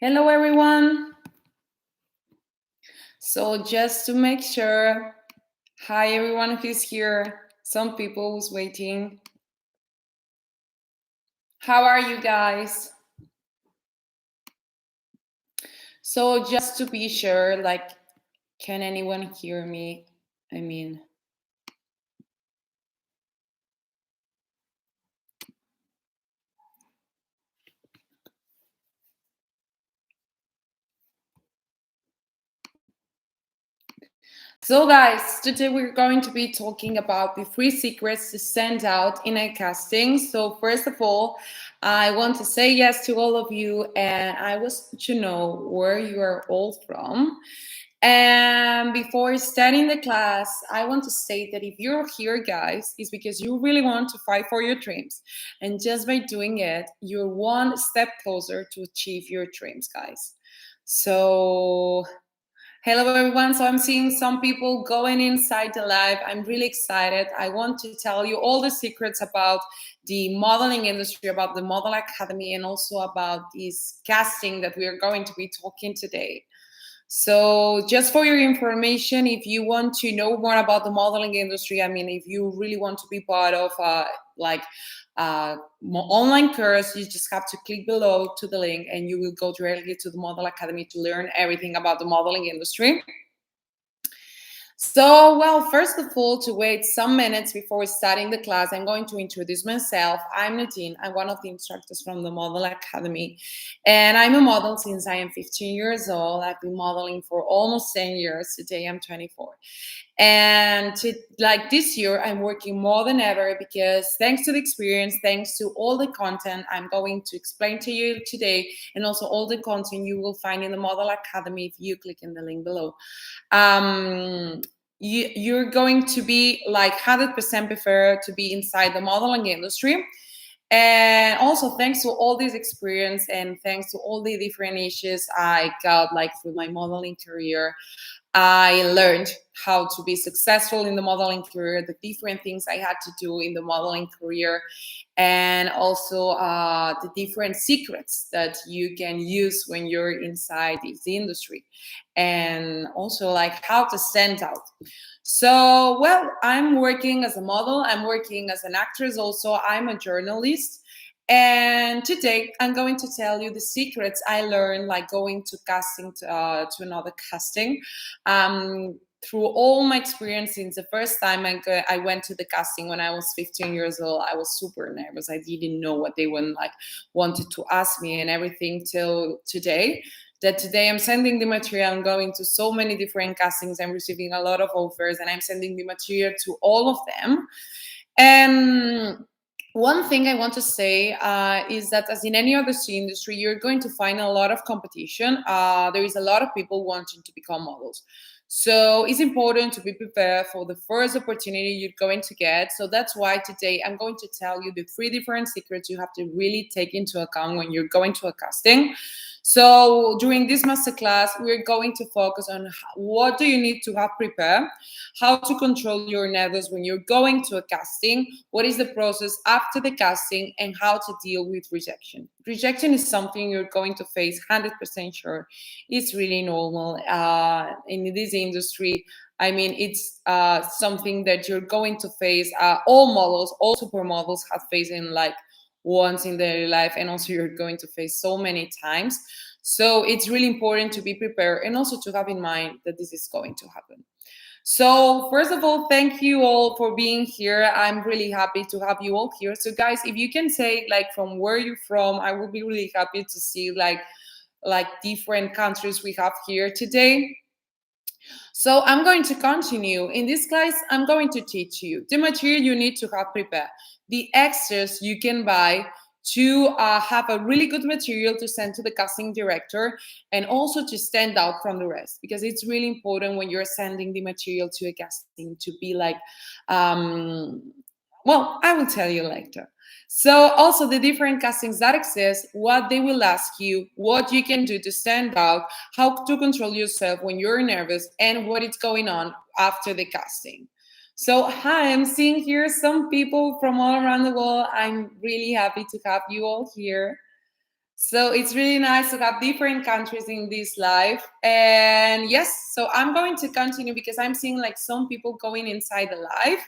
Hello, everyone. So, just to make sure, hi, everyone who's here. Some people who's waiting. How are you guys? So, just to be sure, can anyone hear me? I mean, so guys, today we're going to be talking about the three secrets to stand out in a casting. So, first of all, I want to say yes to all of you, and I was to know where you are all from. And before starting the class, I want to state that if you're here, guys, it's because you really want to fight for your dreams. And just by doing it, you're one step closer to achieve your dreams, guys. So, hello, everyone. So, I'm seeing some people going inside the live. I'm really excited. I want to tell you all the secrets about the modeling industry, about the Model Academy, and also about this casting that we are going to be talking today. So, just for your information, if you want to know more about the modeling industry, I mean, if you really want to be part of like online course, you just have to click below to the link, and you will go directly to the Model Academy to learn everything about the modeling industry. So, well, first of all, to wait some minutes before starting the class, I'm going to introduce myself. I'm Nadine. I'm one of the instructors from the Model Academy, and I'm a model since I am 15 years old. I've been modeling for almost 10 years. Today, I'm 24. And like this year, I'm working more than ever because thanks to the experience, thanks to all the content I'm going to explain to you today, and also all the content you will find in the Model Academy if you click in the link below. um, you're going to be like 100% prefer to be inside the modeling industry. And also thanks to all this experience and thanks to all the different issues I got like through my modeling career, I learned how to be successful in the modeling career, the different things I had to do in the modeling career, and also the different secrets that you can use when you're inside this industry, and also like how to stand out. So, well, I'm working as a model, I'm working as an actress, also, I'm a journalist. And today I'm going to tell you the secrets I learned, like going to casting to another casting. Through all my experience since the first time I went to the casting when I was 15 years old, I was super nervous. I didn't know what they wanted to ask me and everything till today. That today I'm sending the material. I'm going to so many different castings. I'm receiving a lot of offers, and I'm sending the material to all of them. And one thing I want to say is that, as in any other industry, you're going to find a lot of competition. There is a lot of people wanting to become models. So it's important to be prepared for the first opportunity you're going to get. So that's why today I'm going to tell you the three different secrets you have to really take into account when you're going to a casting. So during this masterclass, we're going to focus on what do you need to have prepared, how to control your nerves when you're going to a casting, what is the process after the casting, and how to deal with rejection. Rejection is something you're going to face 100% sure. It's really normal in this industry. I mean, it's something that you're going to face. All models, all supermodels have faced in like once in their life, and also you're going to face so many times. So it's really important to be prepared and also to have in mind that this is going to happen. So, first of all, thank you all for being here. I'm really happy to have you all here. So, guys, if you can say like from where you're from, I will be really happy to see like different countries we have here today. So, I'm going to continue. In this class, I'm going to teach you the material you need to have prepared, the extras you can buy to have a really good material to send to the casting director, and also to stand out from the rest, because it's really important when you're sending the material to a casting to be like um well, I will tell you later. So also the different castings that exist, what they will ask you, what you can do to stand out, how to control yourself when you're nervous, and what is going on after the casting. So, hi, I'm seeing here some people from all around the world. I'm really happy to have you all here. So it's really nice to have different countries in this life. And yes, so I'm going to continue because I'm seeing like some people going inside the live.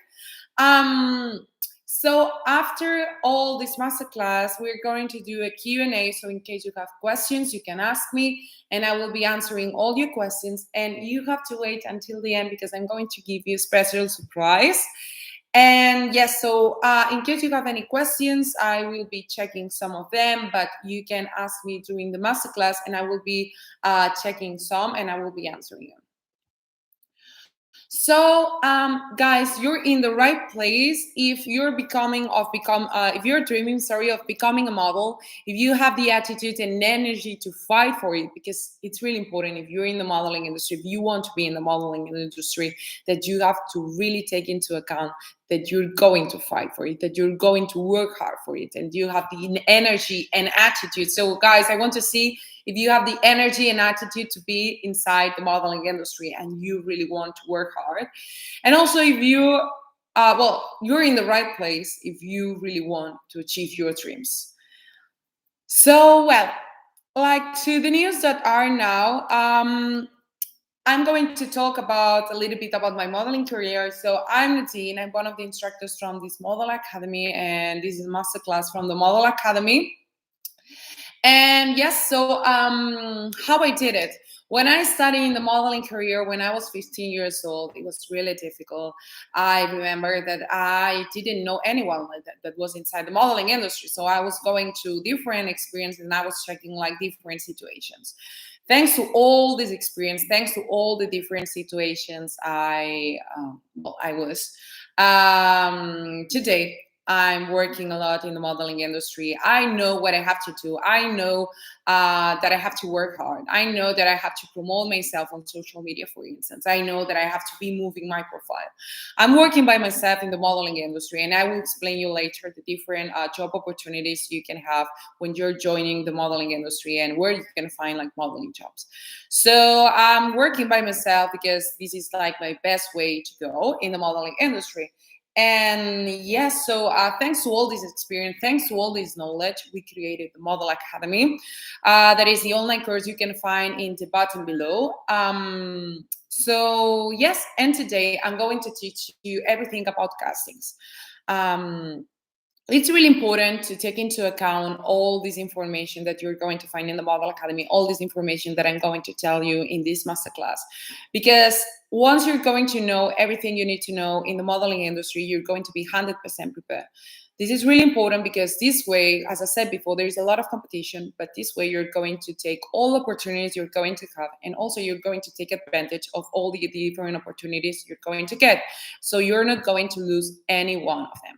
So after all this masterclass, we're going to do a Q&A. So in case you have questions, you can ask me and I will be answering all your questions. And you have to wait until the end because I'm going to give you a special surprise. And yes, so in case you have any questions, I will be checking some of them, but you can ask me during the masterclass and I will be checking some and I will be answering them. So, guys, you're in the right place if you're if you're dreaming, sorry, of becoming a model. If you have the attitude and energy to fight for it, because it's really important. If you're in the modeling industry, if you want to be in the modeling industry, that you have to really take into account that you're going to fight for it, that you're going to work hard for it, and you have the energy and attitude. So, guys, I want to see if you have the energy and attitude to be inside the modeling industry and you really want to work hard. And also if you you're in the right place if you really want to achieve your dreams. So like to the news that are now, I'm going to talk about a little bit about my modeling career. So I'm Nadine. I'm one of the instructors from this Model Academy, and this is a masterclass from the Model Academy. And yes, so how I did it. When I studied in the modeling career when I was 15 years old, it was really difficult. I remember that I didn't know anyone like that was inside the modeling industry. So I was going to different experiences and I was checking like different situations. Thanks to all this experience, thanks to all the different situations I was today I'm working a lot in the modeling industry. I know what I have to do. I know that I have to work hard. I know that I have to promote myself on social media, for instance. I know that I have to be moving my profile. I'm working by myself in the modeling industry, and I will explain you later the different job opportunities you can have when you're joining the modeling industry and where you can find like modeling jobs. So I'm working by myself because this is like my best way to go in the modeling industry. And yes, so thanks to all this experience, thanks to all this knowledge, we created the Model Academy. That is the online course you can find in the button below. So yes, and today I'm going to teach you everything about castings. It's really important to take into account all this information that you're going to find in the Model Academy, all this information that I'm going to tell you in this masterclass. Because once you're going to know everything you need to know in the modeling industry, you're going to be 100% prepared. This is really important because this way, as I said before, there is a lot of competition, but this way you're going to take all opportunities you're going to have, and also you're going to take advantage of all the different opportunities you're going to get. So you're not going to lose any one of them.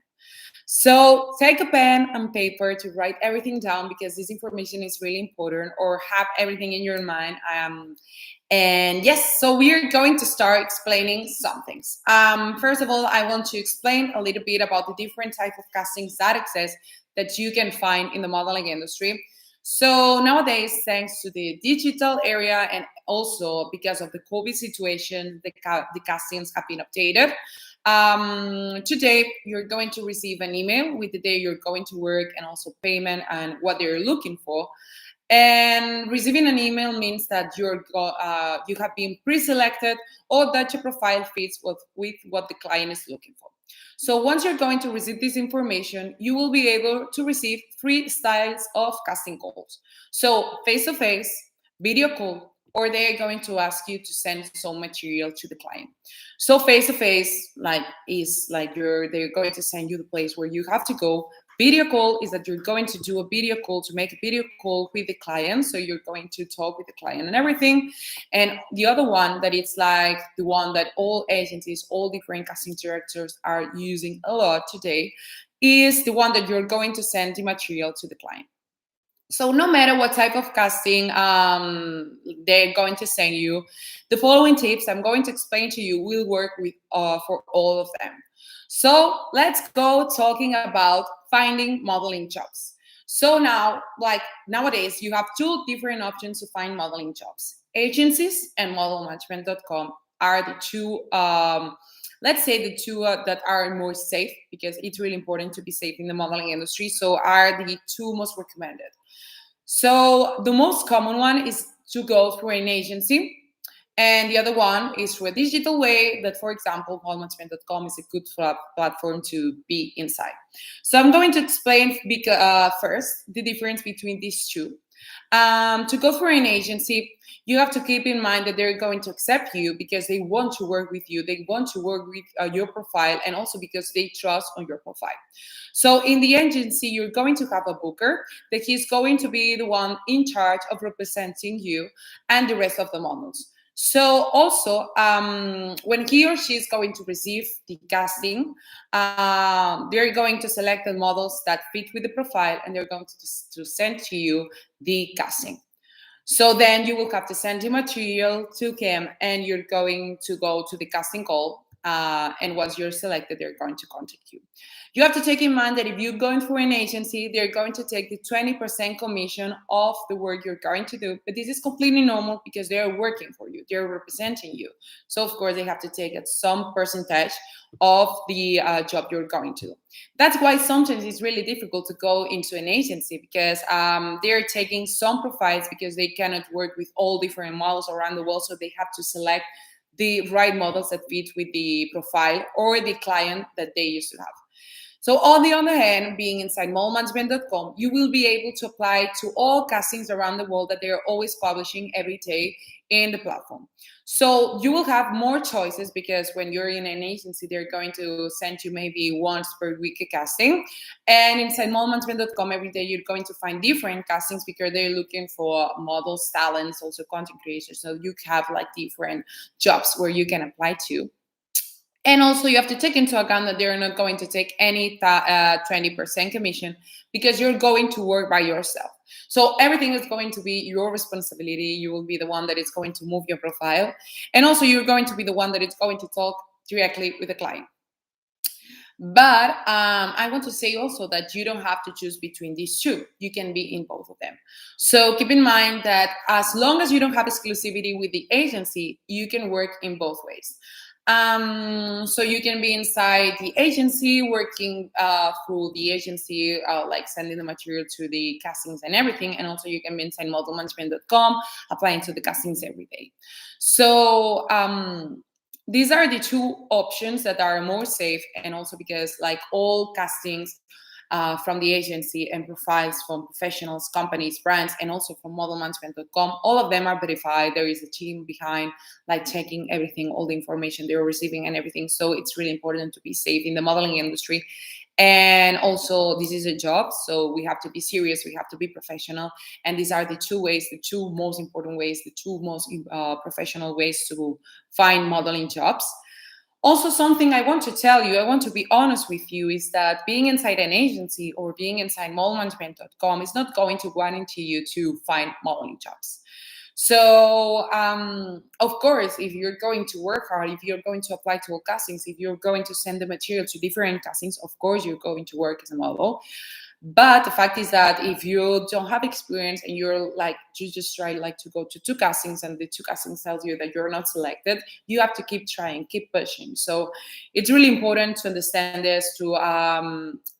So take a pen and paper to write everything down because this information is really important, or have everything in your mind. And yes, so we're going to start explaining some things. First of all, I want to explain a little bit about the different type of castings that exist that you can find in the modeling industry. So nowadays, thanks to the digital area and also because of the COVID situation, the castings have been updated. Today, you're going to receive an email with the day you're going to work and also payment and what they're looking for. And receiving an email means that you have been pre-selected or that your profile fits with what the client is looking for. So once you're going to receive this information, you will be able to receive 3 styles of casting calls. So face-to-face, video call, or they're going to ask you to send some material to the client. So face-to-face, they're going to send you the place where you have to go. Video call is that you're going to do a video call to make a video call with the client. So you're going to talk with the client and everything. And the other one that it's like the one that all agencies, all different casting directors are using a lot today is the one that you're going to send the material to the client. So no matter what type of casting they're going to send you, the following tips I'm going to explain to you will work with for all of them. So let's go talking about finding modeling jobs. So now, like nowadays, you have 2 different options to find modeling jobs. Agencies and modelmanagement.com are the 2 let's say the 2 that are more safe, because it's really important to be safe in the modeling industry. So are the 2 most recommended. So the most common one is to go through an agency. And the other one is through a digital way that, for example, modelmanagement.com is a good platform to be inside. So I'm going to explain first the difference between these two. To go for an agency, you have to keep in mind that they're going to accept you because they want to work with you. They want to work with your profile, and also because they trust on your profile. So in the agency, you're going to have a booker that he's going to be the one in charge of representing you and the rest of the models. So also, when he or she is going to receive the casting, they're going to select the models that fit with the profile, and they're going to send to you the casting. So then you will have to send the material to him, and you're going to go to the casting call. And once you're selected, they're going to contact you. You have to take in mind that if you're going for an agency, they're going to take the 20% commission of the work you're going to do. But this is completely normal because they're working for you, they're representing you. So, of course, they have to take some percentage of the job you're going to do. That's why sometimes it's really difficult to go into an agency because they're taking some profiles because they cannot work with all different models around the world. So they have to select the right models that fit with the profile or the client that they used to have. So on the other hand, being inside modelmanagement.com, you will be able to apply to all castings around the world that they are always publishing every day in the platform. So you will have more choices because when you're in an agency, they're going to send you maybe once per week a casting. And inside modelmanagement.com, every day you're going to find different castings because they're looking for models, talents, also content creators. So you have like different jobs where you can apply to. And also, you have to take into account that they're not going to take any 20% commission because you're going to work by yourself. So everything is going to be your responsibility. You will be the one that is going to move your profile. And also, you're going to be the one that is going to talk directly with the client. But I want to say also that you don't have to choose between these two. You can be in both of them. So keep in mind that as long as you don't have exclusivity with the agency, you can work in both ways. So you can be inside the agency, working through the agency, like sending the material to the castings and everything. And also you can be inside modelmanagement.com, applying to the castings every day. So these are the two options that are more safe, and also because like all castings from the agency and profiles from professionals, companies, brands, and also from modelmanagement.com, all of them are verified. There is a team behind like checking everything, all the information they're receiving and everything. So it's really important to be safe in the modeling industry. And also, this is a job, so we have to be serious, we have to be professional. And these are the two ways, the two most important ways, the two most professional ways to find modeling jobs. Also, something I want to tell you, I want to be honest with you, is that being inside an agency or being inside modelmanagement.com is not going to guarantee you to find modeling jobs. So, of course, if you're going to work hard, if you're going to apply to all castings, if you're going to send the material to different castings, of course, you're going to work as a model. But the fact is that if you don't have experience and you're like, you just try like to go to two castings and the two castings tells you that you're not selected, you have to keep trying, keep pushing. So it's really important to understand this, to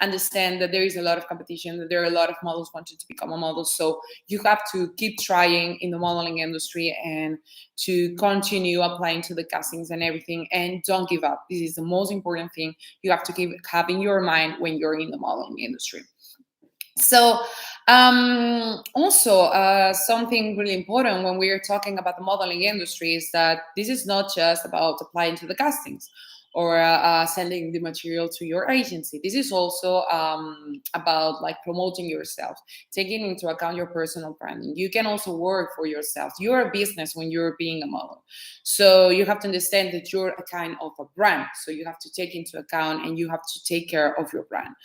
understand that there is a lot of competition, that there are a lot of models wanting to become a model. So you have to keep trying in the modeling industry and to continue applying to the castings and everything, and don't give up. This is the most important thing you have to keep having in your mind when you're in the modeling industry. So also something really important when we are talking about the modeling industry is that this is not just about applying to the castings or sending the material to your agency. This is also about like promoting yourself, taking into account your personal branding. You can also work for yourself. You're a business when you're being a model. So you have to understand that you're a kind of a brand. So you have to take into account and you have to take care of your brand.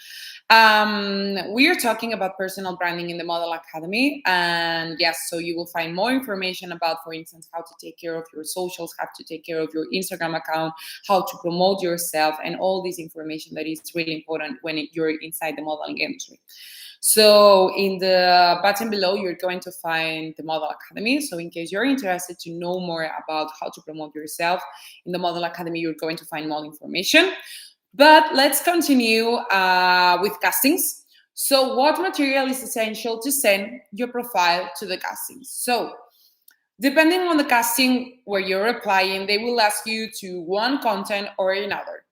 We are talking about personal branding in the Model Academy. And yes, so you will find more information about, for instance, how to take care of your socials, how to take care of your Instagram account, how to promote yourself, and all this information that is really important when you're inside the modeling industry. So in the button below, you're going to find the Model Academy. So in case you're interested to know more about how to promote yourself in the Model Academy, you're going to find more information. But let's continue with castings. So what material is essential to send your profile to the casting? So depending on the casting where you're applying, they will ask you to one content or another.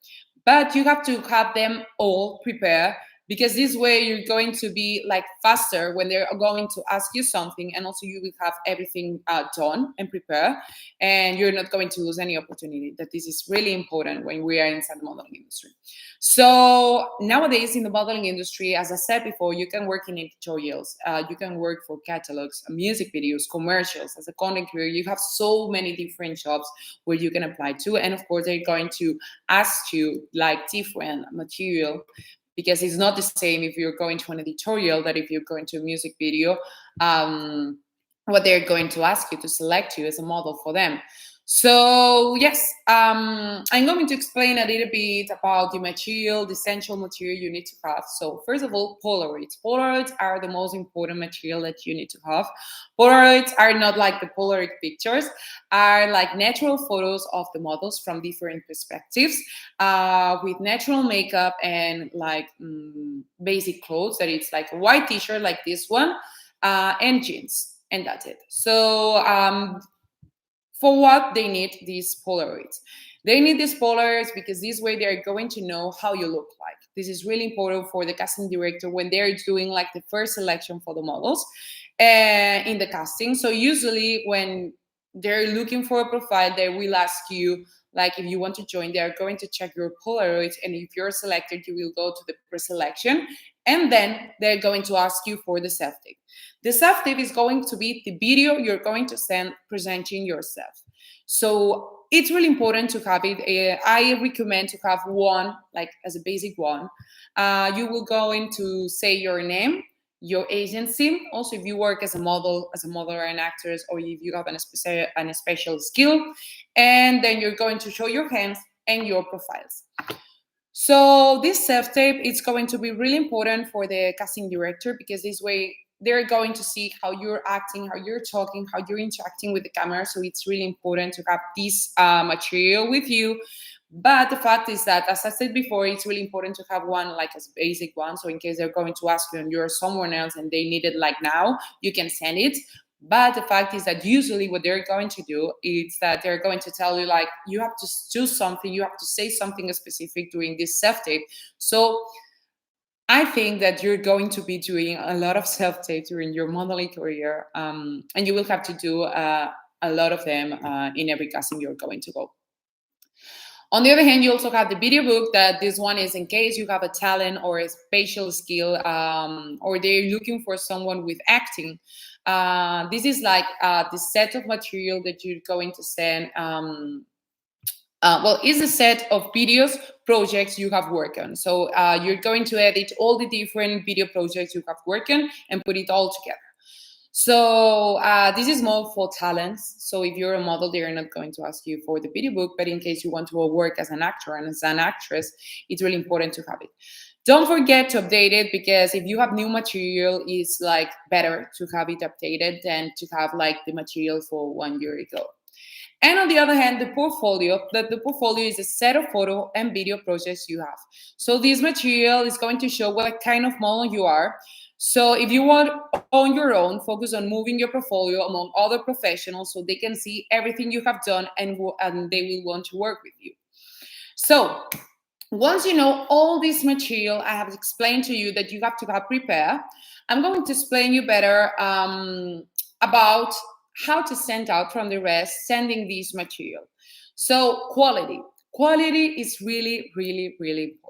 But you have to have them all prepared, because this way you're going to be like faster when they're going to ask you something, and also you will have everything done and prepared, and you're not going to lose any opportunity. That this is really important when we are inside the modeling industry. So nowadays in the modeling industry, as I said before, you can work in editorials, you can work for catalogs, music videos, commercials. As a content creator, you have so many different jobs where you can apply to, and of course they're going to ask you like different material, because it's not the same if you're going to an editorial that if you're going to a music video. What they're going to ask you to select you as a model for them. So yes, I'm going to explain a little bit about the material, the essential material you need to have. So first of all, Polaroids. Polaroids are the most important material that you need to have. Polaroids are not like the Polaroid pictures, are like natural photos of the models from different perspectives, with natural makeup and like basic clothes, that it's like a white t-shirt like this one, and jeans, and that's it. So for what they need these Polaroids? They need these Polaroids because this way they're going to know how you look like. This is really important for the casting director when they're doing like the first selection for the models in the casting. So usually when they're looking for a profile, they will ask you like if you want to join. They are going to check your Polaroids, and if you're selected, you will go to the pre-selection, and then they're going to ask you for the self-tape. The self-tape is going to be the video you're going to send presenting yourself. So it's really important to have it. I recommend to have one, like as a basic one. You will go in to say your name, your agency. Also, if you work as a model or an actress, or if you have an special skill, and then you're going to show your hands and your profiles. So this self-tape is going to be really important for the casting director, because this way they're going to see how you're acting, how you're talking, how you're interacting with the camera. So it's really important to have this material with you. But the fact is that, as I said before, it's really important to have one like as basic one. So in case they're going to ask you and you're someone else and they need it like now, you can send it. But the fact is that usually what they're going to do is that they're going to tell you like you have to do something, you have to say something specific during this self-tape. So I think that you're going to be doing a lot of self-tape during your modeling career, and you will have to do a lot of them in every casting you're going to go. On the other hand, you also have the video book, that this one is in case you have a talent or a spatial skill, or they're looking for someone with acting. This is like the set of material that you're going to send. Is a set of videos projects you have worked on. So you're going to edit all the different video projects you have worked on and put it all together. So this is more for talents. So if you're a model, they're not going to ask you for the video book, but in case you want to work as an actor and as an actress, it's really important to have it. Don't forget to update it, because if you have new material, it's like better to have it updated than to have like the material for 1 year ago. And on the other hand, the portfolio is a set of photo and video projects you have. So this material is going to show what kind of model you are. So if you want on your own, focus on moving your portfolio among other professionals so they can see everything you have done, and they will want to work with you. So once you know all this material I have explained to you that you have to have prepared, I'm going to explain you better about how to send out from the rest, sending this material. So quality is really, really, really important.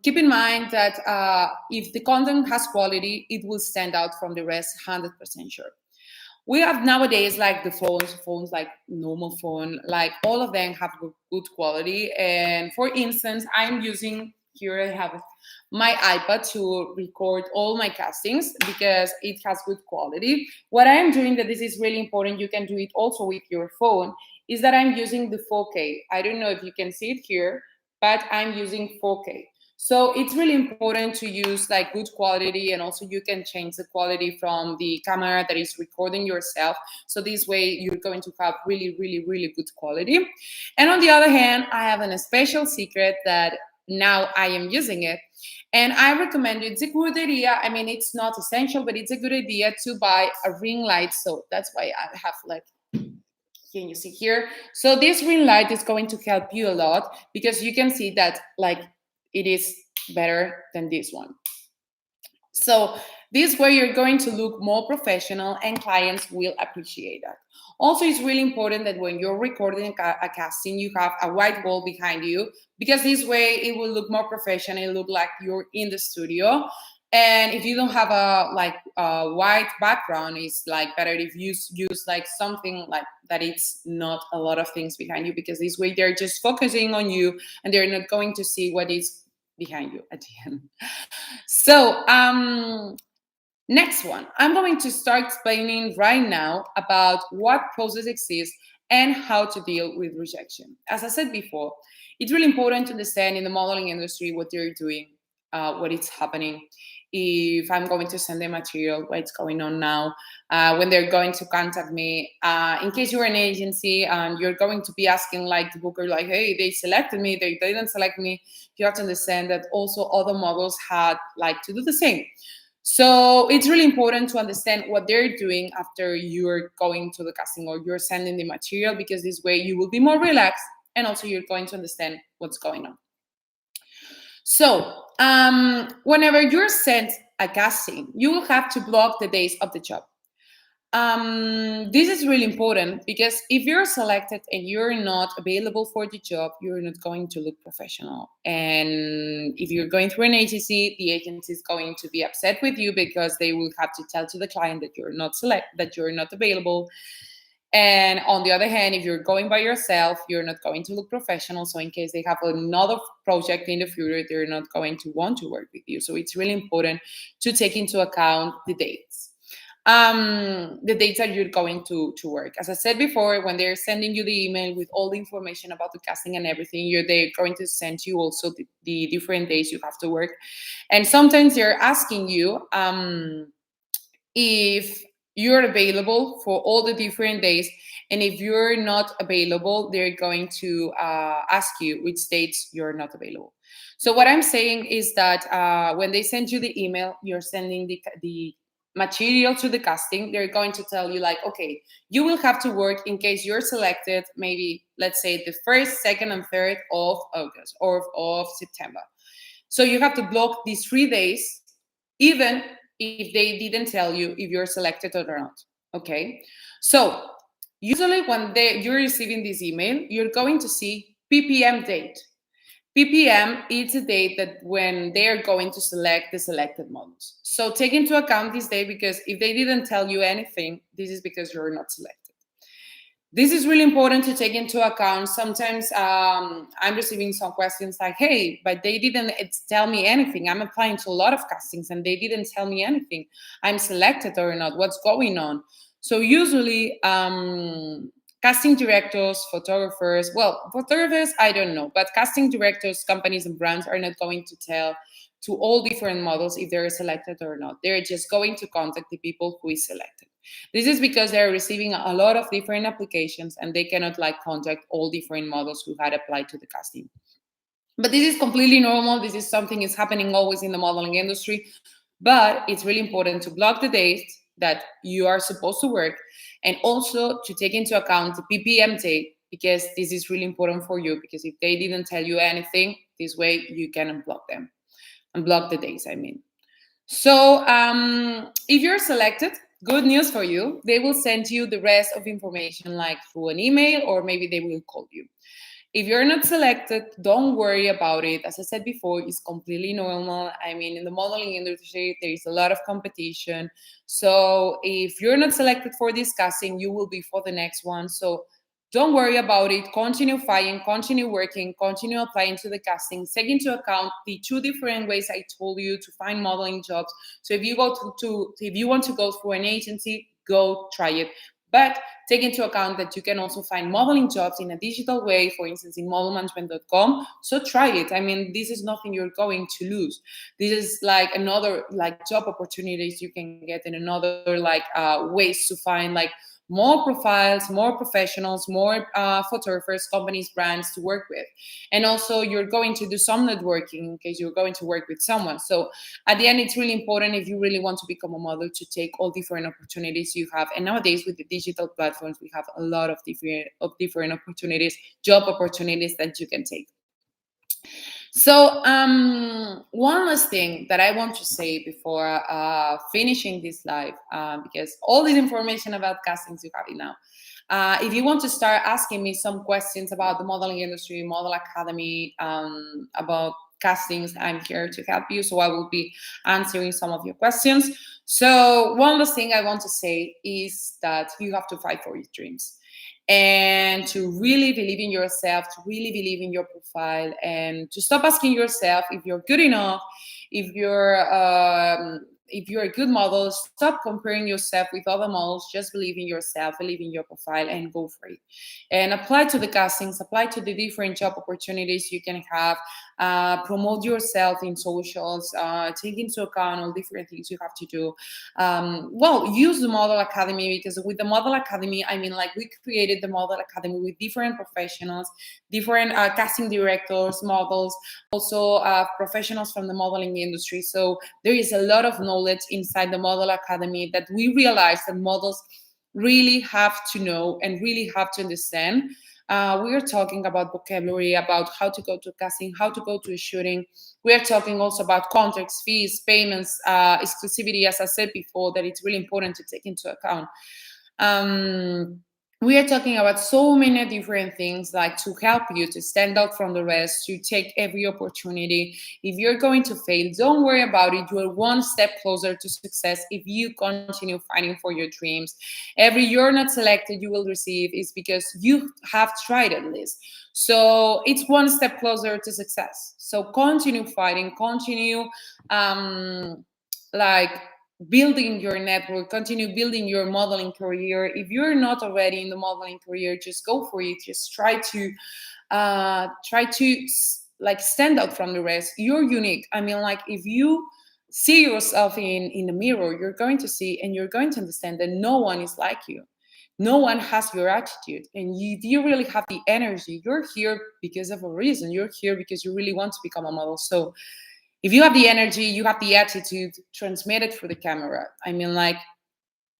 Keep in mind that if the content has quality, it will stand out from the rest 100% sure. We have nowadays like the phones like normal phone, like all of them have good quality. And for instance, I'm using, here I have my iPad to record all my castings because it has good quality. What I'm doing, that this is really important, you can do it also with your phone, is that I'm using the 4K. I don't know if you can see it here, but I'm using 4K. So it's really important to use like good quality, and also you can change the quality from the camera that is recording yourself. So this way you're going to have really, really, really good quality. And on the other hand, I have a special secret that now I am using it. And I recommend you, it's a good idea. I mean, it's not essential, but it's a good idea to buy a ring light. So that's why I have like, can you see here? So this ring light is going to help you a lot because you can see that like it is better than this one. So this way you're going to look more professional and clients will appreciate that. Also, it's really important that when you're recording a casting, you have a white wall behind you because this way it will look more professional, it look like you're in the studio. And if you don't have a white background, it's like better if you use like something like that. It's not a lot of things behind you because this way they're just focusing on you and they're not going to see what is behind you at the end. So, next one, I'm going to start explaining right now about what process exists and how to deal with rejection. As I said before, it's really important to understand in the modeling industry what they're doing, what is happening. If I'm going to send them material, what's going on now, when they're going to contact me. In case you're an agency and you're going to be asking like the booker, like, hey, they selected me, they didn't select me. You have to understand that also other models had like to do the same. So it's really important to understand what they're doing after you're going to the casting or you're sending the material, because this way you will be more relaxed and also you're going to understand what's going on. So whenever you're sent a casting, you will have to block the days of the job. This is really important because if you're selected and you're not available for the job, you're not going to look professional. And if you're going through an agency, the agency is going to be upset with you because they will have to tell to the client that you're not available. And on the other hand, if you're going by yourself, you're not going to look professional. So in case they have another project in the future, they're not going to want to work with you. So it's really important to take into account the dates. The dates that you're going to work. As I said before, when they're sending you the email with all the information about the casting and everything, they're going to send you also the different days you have to work. And sometimes they're asking you if you're available for all the different days. And if you're not available, they're going to ask you which dates you're not available. So what I'm saying is that when they send you the email, you're sending the material to the casting. They're going to tell you like, okay, you will have to work in case you're selected, maybe let's say the 1st, 2nd, and 3rd of August or of September. So you have to block these 3 days, even if they didn't tell you if you're selected or not. Okay, so usually when you're receiving this email, you're going to see PPM date. PPM is a date that when they are going to select the selected models. So take into account this day, because if they didn't tell you anything, this is because you're not selected. This is really important to take into account. Sometimes I'm receiving some questions like, hey, but they didn't tell me anything. I'm applying to a lot of castings and they didn't tell me anything. I'm selected or not. What's going on? So usually casting directors, photographers, I don't know, but casting directors, companies and brands are not going to tell to all different models if they're selected or not. They're just going to contact the people who is selected. This is because they're receiving a lot of different applications and they cannot contact all different models who had applied to the casting. But this is completely normal. This is something that's happening always in the modeling industry. But it's really important to block the dates that you are supposed to work, and also to take into account the PPM date, because this is really important for you, because if they didn't tell you anything, this way you can unblock them. Unblock the days, I mean. So if you're selected, good news for you. They will send you the rest of information through an email, or maybe they will call you. If you're not selected, don't worry about it. As I said before, it's completely normal. I mean, in the modeling industry, there is a lot of competition. So if you're not selected for this casting, you will be for the next one. So don't worry about it. Continue fighting, continue working, continue applying to the casting. Take into account the 2 different ways I told you to find modeling jobs. So if you if you want to go through an agency, go try it. But take into account that you can also find modeling jobs in a digital way, for instance, in modelmanagement.com. So try it. I mean, this is nothing you're going to lose. This is another job opportunities you can get in another ways to find more profiles, more professionals, more photographers, companies, brands to work with. And also you're going to do some networking in case you're going to work with someone. So at the end, it's really important if you really want to become a model to take all different opportunities you have. And nowadays with the digital platforms, we have a lot of different opportunities, job opportunities that you can take. So one last thing that I want to say before finishing this live, because all this information about castings you have it now. If you want to start asking me some questions about the modeling industry, Model Academy, about castings, I'm here to help you. So I will be answering some of your questions. So one last thing I want to say is that you have to fight for your dreams and to really believe in yourself, to really believe in your profile, and to stop asking yourself if you're good enough, if you're a good model. Stop comparing yourself with other models. Just believe in yourself, believe in your profile, and go for it. And apply to the castings, apply to the different job opportunities you can have. Promote yourself in socials. Take into account all different things you have to do. Well, use the Model Academy, because with the Model Academy, I mean, like, we created the Model Academy with different professionals, different casting directors, models, also professionals from the modeling industry. So there is a lot of knowledge inside the Model Academy that we realize that models really have to know and really have to understand. We are talking about vocabulary, about how to go to casting, how to go to a shooting. We are talking also about contracts, fees, payments, exclusivity, as I said before, that it's really important to take into account. We are talking about so many different things, like to help you to stand out from the rest, to take every opportunity. If you're going to fail, don't worry about it. You're one step closer to success if you continue fighting for your dreams. Every you're not selected you will receive is because you have tried at least. So it's one step closer to success. So continue fighting, continue like building your network, continue building your modeling career. If you're not already in the modeling career, just go for it. Just try to like stand out from the rest. You're unique. I mean, like, if you see yourself in the mirror, you're going to see and you're going to understand that no one is like you. No one has your attitude, and you really have the energy. You're here because of a reason. You're here because you really want to become a model. So if you have the energy, you have the attitude, transmit it through the camera. I mean, like,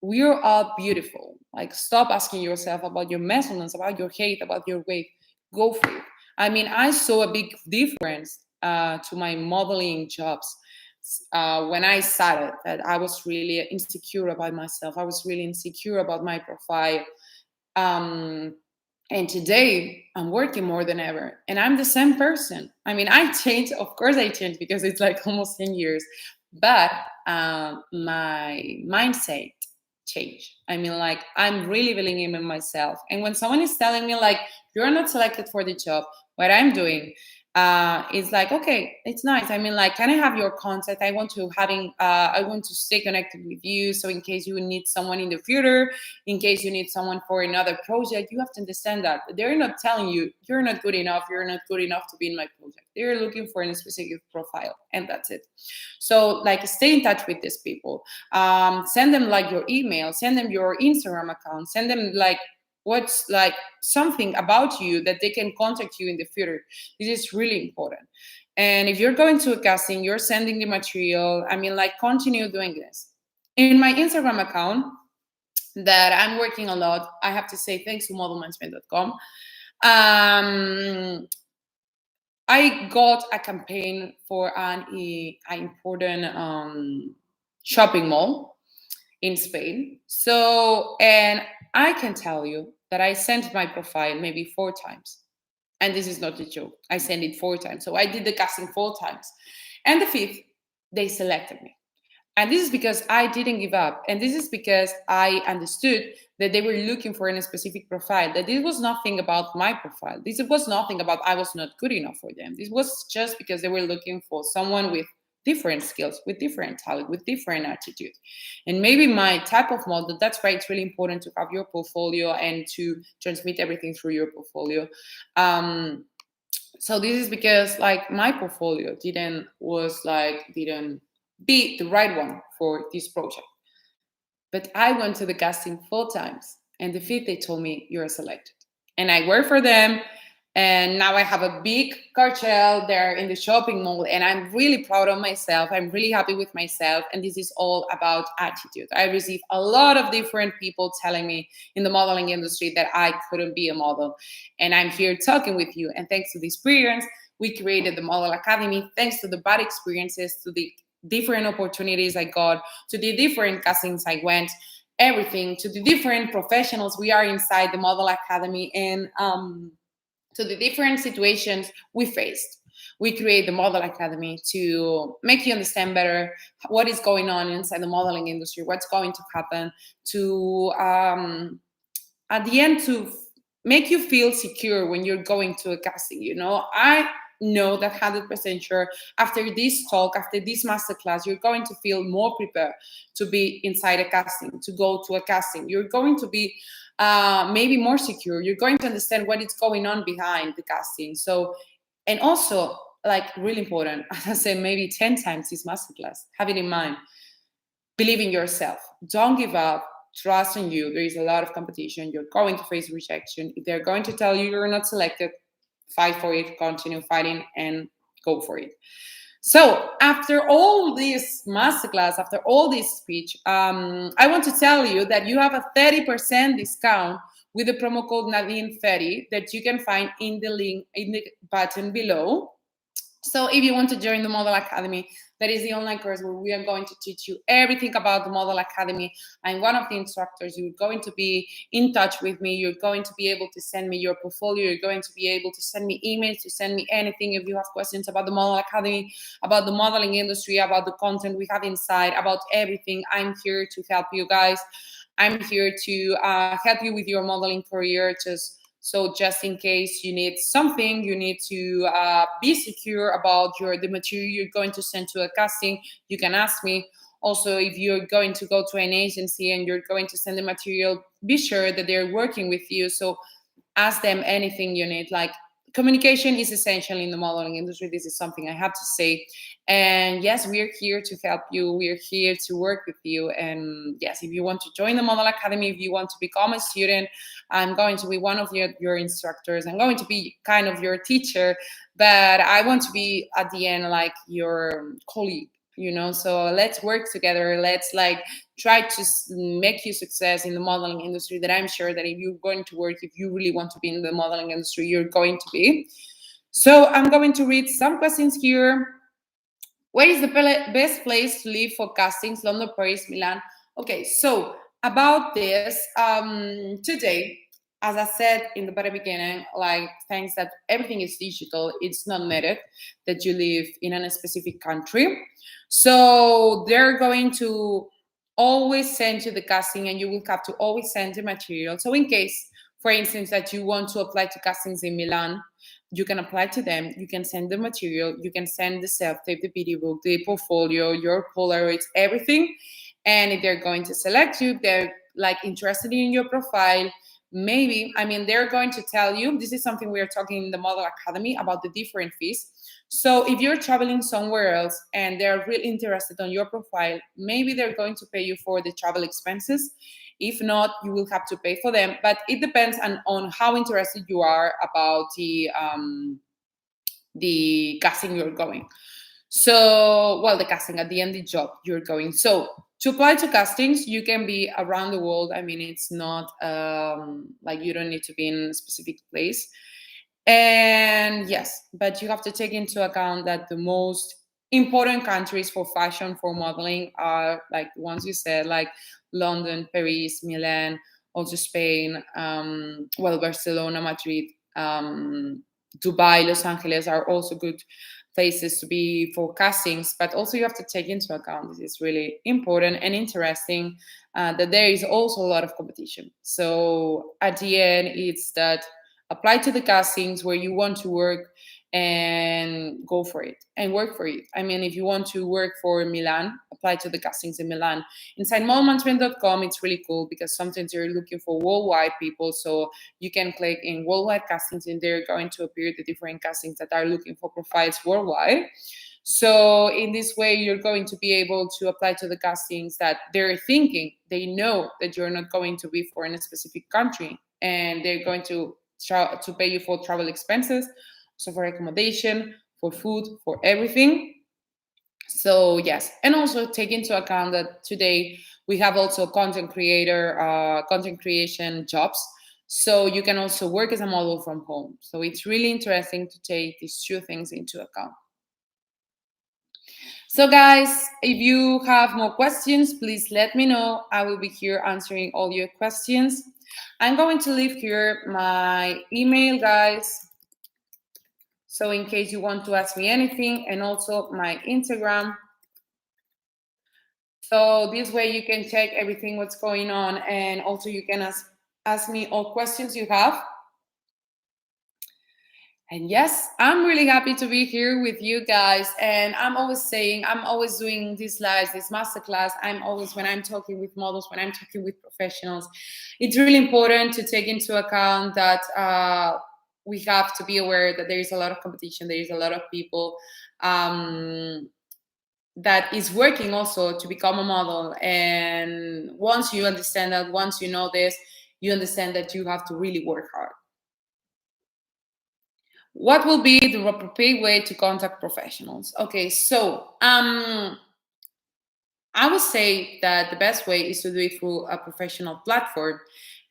we're all beautiful. Like, stop asking yourself about your measurements, about your height, about your weight. Go for it. I mean, I saw a big difference to my modeling jobs when I started, that I was really insecure about myself. I was really insecure about my profile. And today I'm working more than ever, and I'm the same person. I mean, I changed, of course I changed, because it's like almost 10 years, but my mindset changed. I mean, like, I'm really believing in myself. And when someone is telling me, like, you're not selected for the job, what I'm doing is like, okay, it's nice. I mean, like, can I have your contact? I want to stay connected with you. So in case you need someone in the future, in case you need someone for another project, you have to understand that they're not telling you you're not good enough, you're not good enough to be in my project. They're looking for a specific profile, and that's it. So, like, stay in touch with these people. Send them, like, your email, send them your Instagram account, send them, like, what's, like, something about you that they can contact you in the future. This is really important. And if you're going to a casting, you're sending the material. I mean, like, continue doing this. In my Instagram account, that I'm working a lot, I have to say thanks to modelmanagement.com. I got a campaign for an important shopping mall in Spain. So, and I can tell you that I sent my profile maybe 4 times. And this is not a joke. I sent it 4 times. So I did the casting 4 times. And the fifth, they selected me. And this is because I didn't give up. And this is because I understood that they were looking for a specific profile, that this was nothing about my profile. This was nothing about I was not good enough for them. This was just because they were looking for someone with different skills, with different talent, with different attitude. And maybe my type of model, that's why it's really important to have your portfolio and to transmit everything through your portfolio. So this is because, like, my portfolio didn't be the right one for this project. But I went to the casting 4 times, And the fifth, they told me, you're selected. And I work for them. And now I have a big cartel there in the shopping mall. And I'm really proud of myself. I'm really happy with myself. And this is all about attitude. I receive a lot of different people telling me in the modeling industry that I couldn't be a model. And I'm here talking with you. And thanks to the experience, we created the Model Academy. Thanks to the bad experiences, to the different opportunities I got, to the different castings I went, everything, to the different professionals we are inside the Model Academy, and to the different situations we faced. We create the Model Academy to make you understand better what is going on inside the modeling industry, what's going to happen, to at the end, to make you feel secure when you're going to a casting. I know that 100% sure after this talk, after this masterclass, you're going to feel more prepared to be inside a casting, to go to a casting. You're going to be maybe more secure. You're going to understand what is going on behind the casting. So, and also, like, really important, as I said maybe 10 times this masterclass, have it in mind. Believe in yourself. Don't give up. Trust in you. There is a lot of competition. You're going to face rejection. If they're going to tell you you're not selected, fight for it, continue fighting, and go for it. So after all this masterclass, after all this speech, I want to tell you that you have a 30% discount with the promo code Nadine30 that you can find in the link in the button below. So if you want to join the Model Academy, that is the online course where we are going to teach you everything about the Model Academy. I'm one of the instructors. You're going to be in touch with me. You're going to be able to send me your portfolio. You're going to be able to send me emails, to send me anything if you have questions about the Model Academy, about the modeling industry, about the content we have inside, about everything. I'm here to help you guys. I'm here to help you with your modeling career. Just in case you need something, you need to be secure about the material you're going to send to a casting, you can ask me. Also, if you're going to go to an agency and you're going to send the material, be sure that they're working with you. So ask them anything you need. Like, communication is essential in the modeling industry. This is something I have to say. And yes, we're here to help you. We're here to work with you. And yes, if you want to join the Model Academy, if you want to become a student, I'm going to be one of your instructors. I'm going to be kind of your teacher, but I want to be at the end like your colleague. So let's work together. Let's try to make you success in the modeling industry, that I'm sure that if you're going to work, if you really want to be in the modeling industry, you're going to be. So I'm going to read some questions here. Where is the best place to live for castings? London, Paris, Milan? Okay, so about this, today, as I said in the very beginning, thanks that everything is digital, it's not needed that you live in a specific country. So they're going to always send you the casting, and you will have to always send the material. So in case, for instance, that you want to apply to castings in Milan, you can apply to them. You can send the material. You can send the self-tape, the video book, the portfolio, your Polaroids, everything. And if they're going to select you, they're interested in your profile. Maybe, they're going to tell you, this is something we are talking in the Model Academy about the different fees. So if you're traveling somewhere else and they're really interested on your profile, maybe they're going to pay you for the travel expenses. If not, you will have to pay for them. But it depends on how interested you are about the casting you're going. So, the casting at the end, the job you're going. So to apply to castings, you can be around the world. It's not you don't need to be in a specific place. And yes, but you have to take into account that the most important countries for fashion, for modeling, are the ones you said, like London, Paris, Milan, also Spain, Barcelona, Madrid, Dubai, Los Angeles are also good places to be for castings. But also you have to take into account, this is really important and interesting, that there is also a lot of competition. So at the end, it's that apply to the castings where you want to work and go for it and work for it. If you want to work for Milan, apply to the castings in Milan. Inside modelmanagement.com, it's really cool because sometimes you're looking for worldwide people. So you can click in worldwide castings and they're going to appear the different castings that are looking for profiles worldwide. So in this way, you're going to be able to apply to the castings that they're thinking. They know that you're not going to be for in a specific country, and they're going to to pay you for travel expenses, so for accommodation, for food, for everything. So yes, and also take into account that today we have also content creation jobs. So you can also work as a model from home. So it's really interesting to take these two things into account. So guys, if you have more questions, please let me know. I will be here answering all your questions. I'm going to leave here my email, guys. So in case you want to ask me anything, and also my Instagram. So this way you can check everything what's going on, and also you can ask me all questions you have. And yes, I'm really happy to be here with you guys. And I'm always saying, I'm always doing these lives, this masterclass. I'm always, when I'm talking with models, when I'm talking with professionals, it's really important to take into account that we have to be aware that there is a lot of competition, there is a lot of people that is working also to become a model. And once you understand that, once you know this, you understand that you have to really work hard. What will be the appropriate way to contact professionals? Okay, so I would say that the best way is to do it through a professional platform,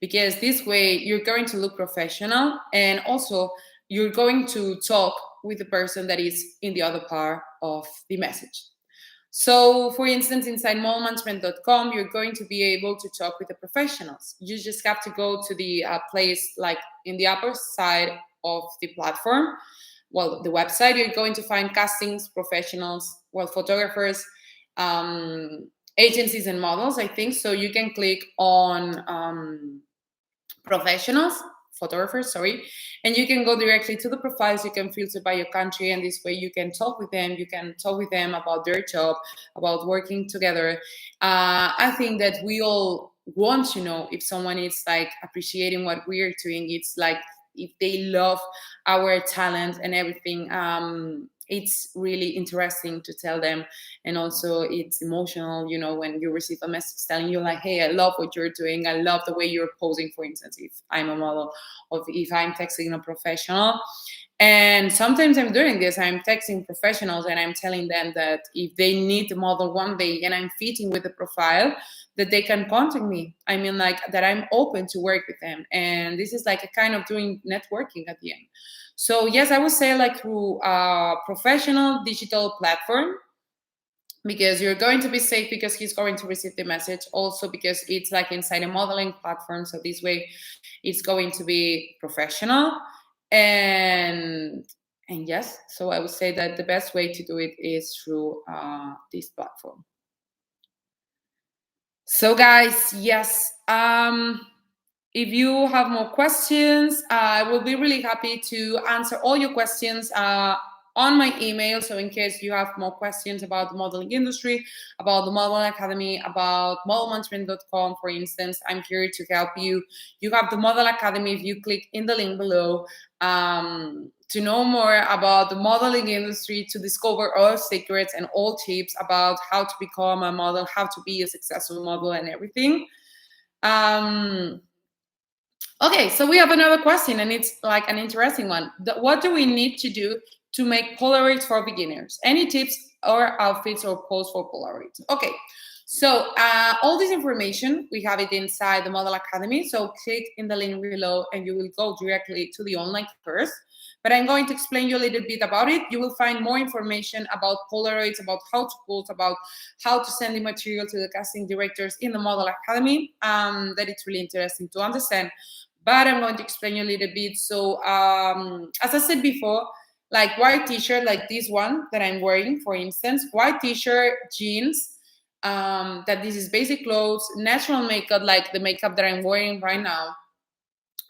because this way you're going to look professional, and also you're going to talk with the person that is in the other part of the message. So, for instance, inside modelmanagement.com, you're going to be able to talk with the professionals. You just have to go to the place like in the upper side of the platform. Well, the website, you're going to find castings, professionals, well, photographers, agencies, and models, I think. So you can click on professionals, photographers, sorry, and you can go directly to the profiles. You can filter by your country, and this way you can talk with them. You can talk with them about their job, about working together. I think that we all want to know if someone is like appreciating what we're doing. It's like if they love our talent and everything. It's really interesting to tell them, and also it's emotional, you know, when you receive a message telling you like, hey, I love what you're doing, I love the way you're posing, for instance, if I'm a model, or if I'm texting a professional. And sometimes I'm doing this, I'm texting professionals and I'm telling them that if they need a model one day and I'm fitting with the profile, that they can contact me. I mean, like that I'm open to work with them. And this is like a kind of doing networking at the end. So yes, I would say like through a professional digital platform, because you're going to be safe, because he's going to receive the message, also because it's like inside a modeling platform. So this way it's going to be professional. And yes, so I would say that the best way to do it is through this platform. So guys, yes, if you have more questions, I will be really happy to answer all your questions on my email. So in case you have more questions about the modeling industry, about the Modeling Academy, about modelmanagement.com, for instance, I'm here to help you. You have the Model Academy. If you click in the link below, to know more about the modeling industry, to discover all secrets and all tips about how to become a model, how to be a successful model, and everything. Okay, so we have another question, and it's like an interesting one. What do we need to do to make Polaroids for beginners? Any tips or outfits or pose for Polaroids? Okay, so all this information, we have it inside the Model Academy. So click in the link below and you will go directly to the online course. But I'm going to explain you a little bit about it. You will find more information about Polaroids, about how to pose, about how to send the material to the casting directors in the Model Academy. That it's really interesting to understand. But I'm going to explain you a little bit. So as I said before, like white t-shirt, like this one that I'm wearing, for instance, white t-shirt, jeans, that this is basic clothes, natural makeup, like the makeup that I'm wearing right now.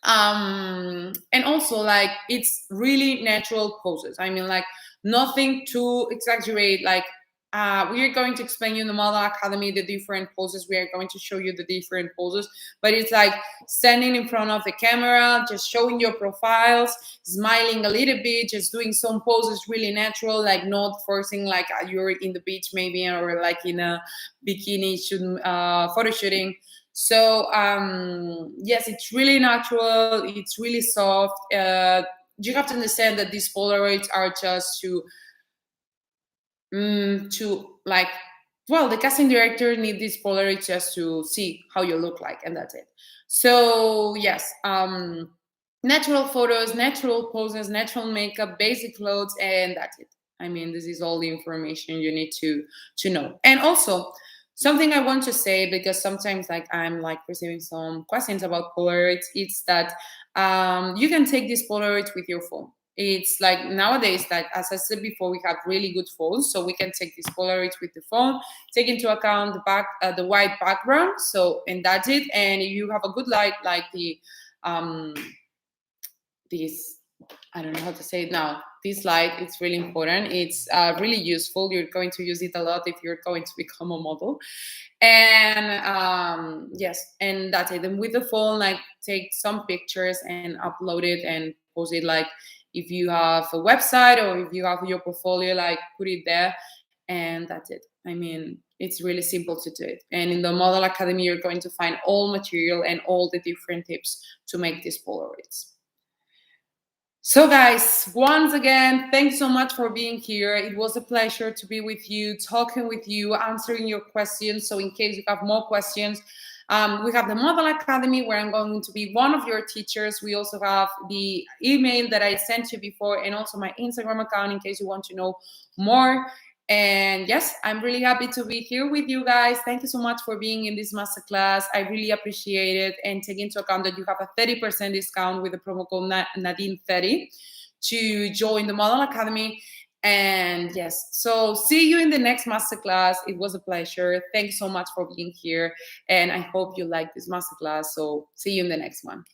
And also like it's really natural poses. I mean, like nothing to exaggerate, like we are going to explain you in the Model Academy the different poses. We are going to show you the different poses, but it's like standing in front of the camera, just showing your profiles, smiling a little bit, just doing some poses really natural, like not forcing like you're in the beach maybe, or like in a bikini shooting, photo shooting. So yes, it's really natural. It's really soft. You have to understand that these Polaroids are just to like, well, the casting director need this Polaroid just to see how you look like, and that's it. So yes, natural photos, natural poses, natural makeup, basic clothes, and that's it. I mean, this is all the information you need to know. And also, something I want to say, because sometimes like I'm like receiving some questions about Polaroids, it's that you can take these Polaroids with your phone. It's like nowadays, like as I said before, we have really good phones, so we can take these Polaroids with the phone, take into account the white background. So, and that's it. And if you have a good light, like the this, I don't know how to say it now. This light, it's really important. It's really useful. You're going to use it a lot if you're going to become a model. And yes, and that's it. And with the phone, like take some pictures and upload it and post it. Like if you have a website or if you have your portfolio, like put it there, and that's it. I mean, it's really simple to do it. And in the Model Academy, you're going to find all material and all the different tips to make these Polaroids. So, guys, once again, thanks so much for being here. It was a pleasure to be with you, talking with you, answering your questions. So, in case you have more questions, we have the Model Academy where I'm going to be one of your teachers. We also have the email that I sent you before, and also my Instagram account in case you want to know more. And yes, I'm really happy to be here with you guys. Thank you so much for being in this masterclass. I really appreciate it. And take into account that you have a 30% discount with the promo code Nadine30 to join the Model Academy. And yes, so see you in the next masterclass. It was a pleasure. Thanks so much for being here. And I hope you like this masterclass. So see you in the next one.